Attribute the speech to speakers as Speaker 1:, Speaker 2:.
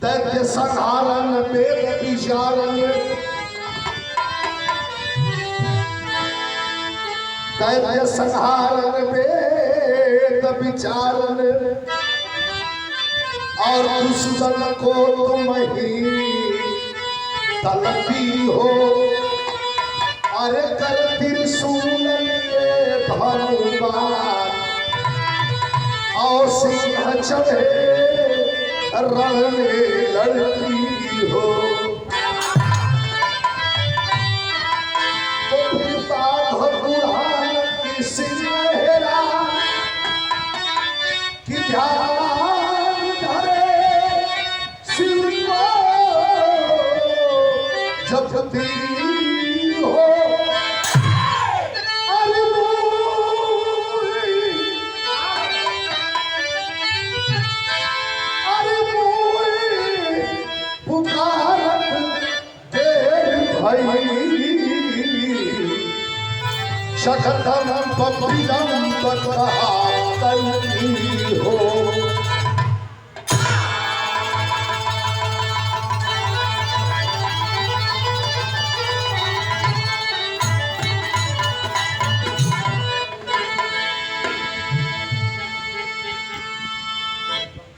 Speaker 1: दैत्य संहारन वेद विचारन दैत्य संहारन वेद विचारन और दुश्मन को तुम ही तलती हो। अरे कर त्रिशूल लिए धनुबाण और सिंह चढ़े रण में लड़ती हो। तो फिर बाघ बुढ़ान की सिंहरा की ध्यान धरे शिव जपती हो। शकतम बपिदम बकरातनी हो।